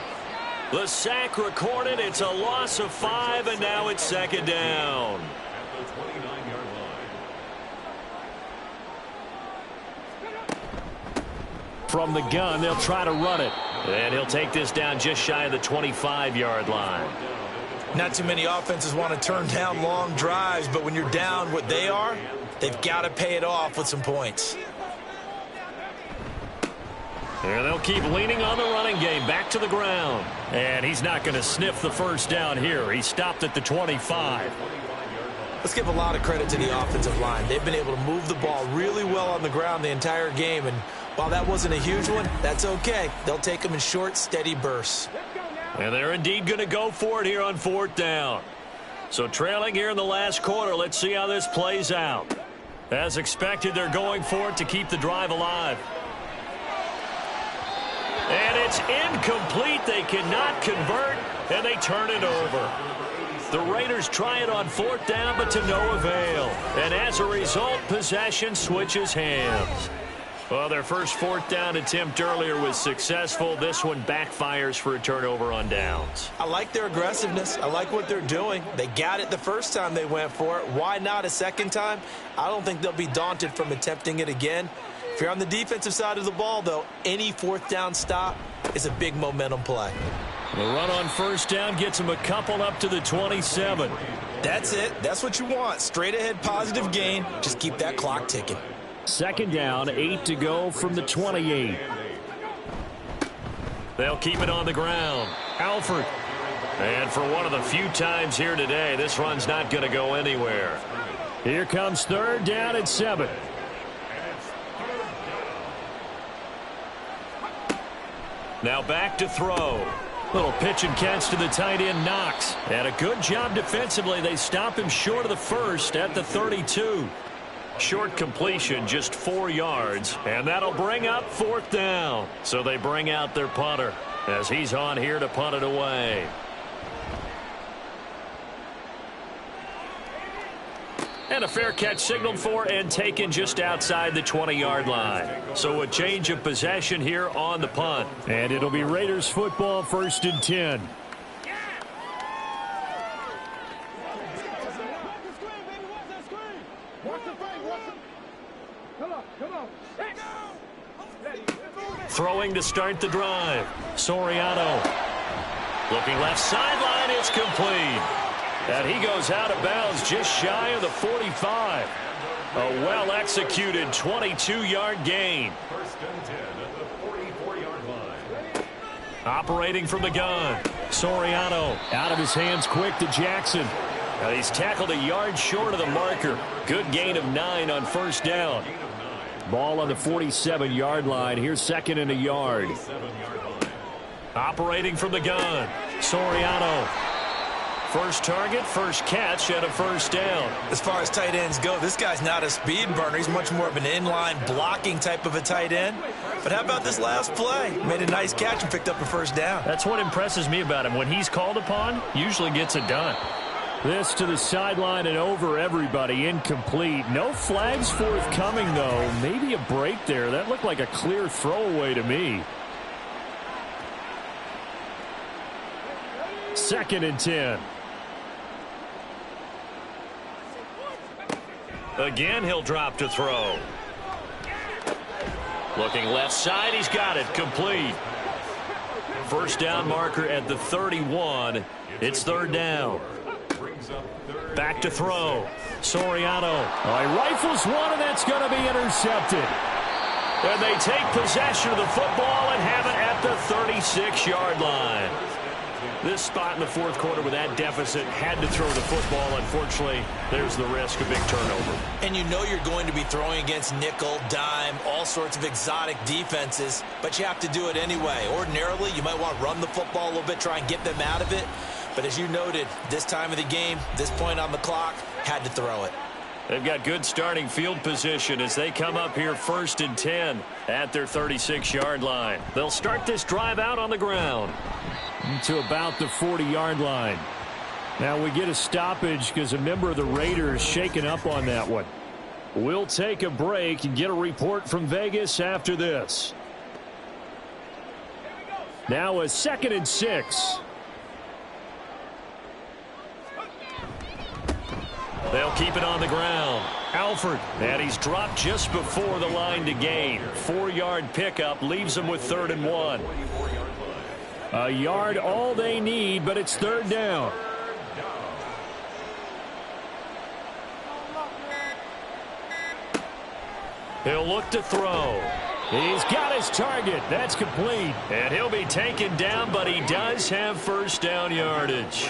Speaker 1: The sack recorded. It's a loss of 5, and now it's 2nd down.
Speaker 5: At the 29-yard line.
Speaker 1: From the gun, they'll try to run it. And he'll take this down just shy of the 25-yard line.
Speaker 3: Not too many offenses want to turn down long drives, but when you're down what they are, they've got to pay it off with some points.
Speaker 1: And they'll keep leaning on the running game. Back to the ground. And he's not going to sniff the 1st down here. He stopped at the 25.
Speaker 3: Let's give a lot of credit to the offensive line. They've been able to move the ball really well on the ground the entire game, and while that wasn't a huge one, that's okay. They'll take them in short, steady bursts.
Speaker 1: And they're indeed going to go for it here on 4th down. So trailing here in the last quarter, let's see how this plays out. As expected, they're going for it to keep the drive alive. And it's incomplete. They cannot convert, and they turn it over. The Raiders try it on 4th down, but to no avail. And as a result, possession switches hands. Well, their first 4th down attempt earlier was successful. This one backfires for a turnover on downs.
Speaker 3: I like their aggressiveness. I like what they're doing. They got it the first time they went for it. Why not a second time? I don't think they'll be daunted from attempting it again. If you're on the defensive side of the ball, though, any 4th down stop is a big momentum play.
Speaker 1: The run on 1st down gets them a couple up to the 27.
Speaker 3: That's it. That's what you want. Straight ahead positive gain. Just keep that clock ticking.
Speaker 4: 2nd down, 8 to go from the 28.
Speaker 1: They'll keep it on the ground. Alford. And for one of the few times here today, this run's not going to go anywhere.
Speaker 4: Here comes 3rd down and 7.
Speaker 1: Now back to throw. Little pitch and catch to the tight end, Knox. And a good job defensively. They stop him short of the first at the 32. Short completion, just 4 yards. And that'll bring up 4th down. So they bring out their punter as he's on here to punt it away. And a fair catch signaled for and taken just outside the 20-yard line. So a change of possession here on the punt.
Speaker 4: And it'll be Raiders football, 1st and 10.
Speaker 1: Throwing to start the drive. Soriano. Looking left sideline. It's complete. And he goes out of bounds just shy of the 45. A well-executed 22-yard gain.
Speaker 5: 1st and 10 at the 44-yard line.
Speaker 1: Operating from the gun. Soriano.
Speaker 4: Out of his hands quick to Jackson.
Speaker 1: He's tackled a yard short of the marker. Good gain of 9 on 1st down.
Speaker 4: Ball on the 47-yard line. Here's 2nd and a yard.
Speaker 1: Operating from the gun. Soriano. First target, first catch, and a 1st down.
Speaker 3: As far as tight ends go, this guy's not a speed burner. He's much more of an inline blocking type of a tight end. But how about this last play? Made a nice catch and picked up a 1st down.
Speaker 1: That's what impresses me about him. When he's called upon, usually gets it done.
Speaker 4: This to the sideline and over everybody. Incomplete. No flags forthcoming, though. Maybe a break there. That looked like a clear throwaway to me. 2nd and 10.
Speaker 1: Again, he'll drop to throw. Looking left side, he's got it. Complete. 1st down marker at the 31. It's 3rd down. Back to throw. Soriano.
Speaker 4: He rifles one, and that's going to be intercepted.
Speaker 1: And they take possession of the football and have it at the 36-yard line. This spot in the 4th quarter with that deficit had to throw the football. Unfortunately, there's the risk of big turnover.
Speaker 3: And you know you're going to be throwing against nickel, dime, all sorts of exotic defenses, but you have to do it anyway. Ordinarily, you might want to run the football a little bit, try and get them out of it. But as you noted, this time of the game, this point on the clock, had to throw it.
Speaker 1: They've got good starting field position as they come up here 1st and 10 at their 36-yard line. They'll start this drive out on the ground.
Speaker 4: To about the 40-yard line. Now we get a stoppage because a member of the Raiders shaken up on that one. We'll take a break and get a report from Vegas after this. Now a 2nd and 6.
Speaker 1: They'll keep it on the ground. Alford, and he's dropped just before the line to gain. 4-yard pickup leaves them with 3rd and 1.
Speaker 4: A yard all they need, but it's 3rd down.
Speaker 1: He'll look to throw.
Speaker 4: He's got his target. That's complete.
Speaker 1: And he'll be taken down, but he does have 1st down yardage.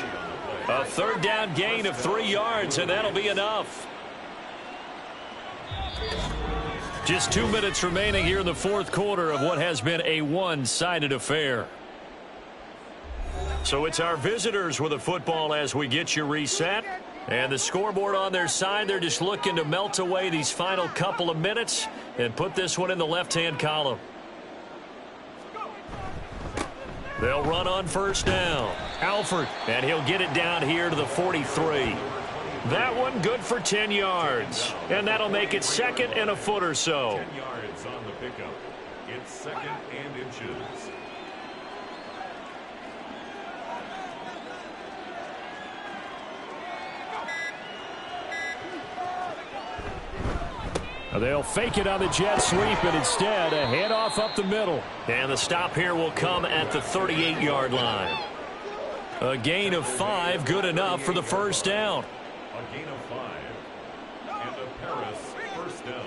Speaker 4: A third down gain of 3 yards, and that'll be enough. Just 2 minutes remaining here in the fourth quarter of what has been a one-sided affair. So it's our visitors with the football as we get you reset. And the scoreboard on their side, they're just looking to melt away these final couple of minutes and put this one in the left-hand column. They'll run on first down. Alford, and he'll get it down here to the 43. That one good for 10 yards. And that'll make it second and a foot or so.
Speaker 5: 10 yards on the pickup. It's second and inches.
Speaker 4: They'll fake it on the jet sweep, and instead a handoff up the middle. And the stop here will come at the 38-yard line. A gain of 5, good enough for the first down.
Speaker 5: A gain of 5. And a Paris first down.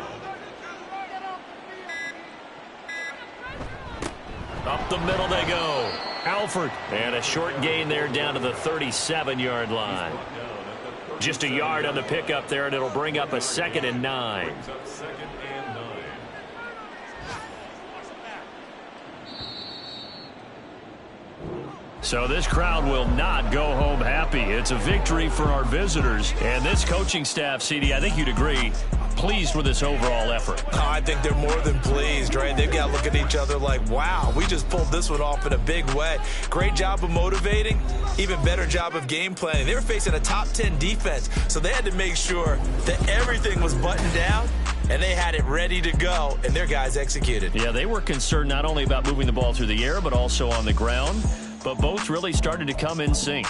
Speaker 4: Up the middle they go. Alford. And a short gain there down to the 37-yard line. Just a yard on the pickup there, and it'll bring up a 2nd and 9.
Speaker 5: Brings up 2nd and 9.
Speaker 4: So this crowd will not go home happy. It's a victory for our visitors. And this coaching staff, CD, I think you'd agree, pleased with this overall effort.
Speaker 3: Oh, I think they're more than pleased, right? They've got to look at each other like, wow, we just pulled this one off in a big way. Great job of motivating, even better job of game planning. They were facing a top 10 defense, so they had to make sure that everything was buttoned down, and they had it ready to go, and their guys executed.
Speaker 4: Yeah, they were concerned not only about moving the ball through the air, but also on the ground. But both really started to come in sync.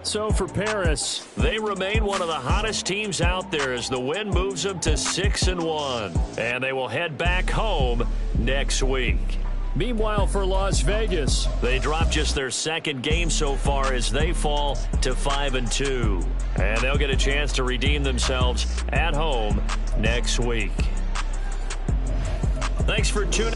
Speaker 4: So for Paris, they remain one of the hottest teams out there as the win moves them to 6-1. And they will head back home next week. Meanwhile, for Las Vegas, they dropped just their second game so far as they fall to 5-2. And they'll get a chance to redeem themselves at home next week. Thanks for tuning in.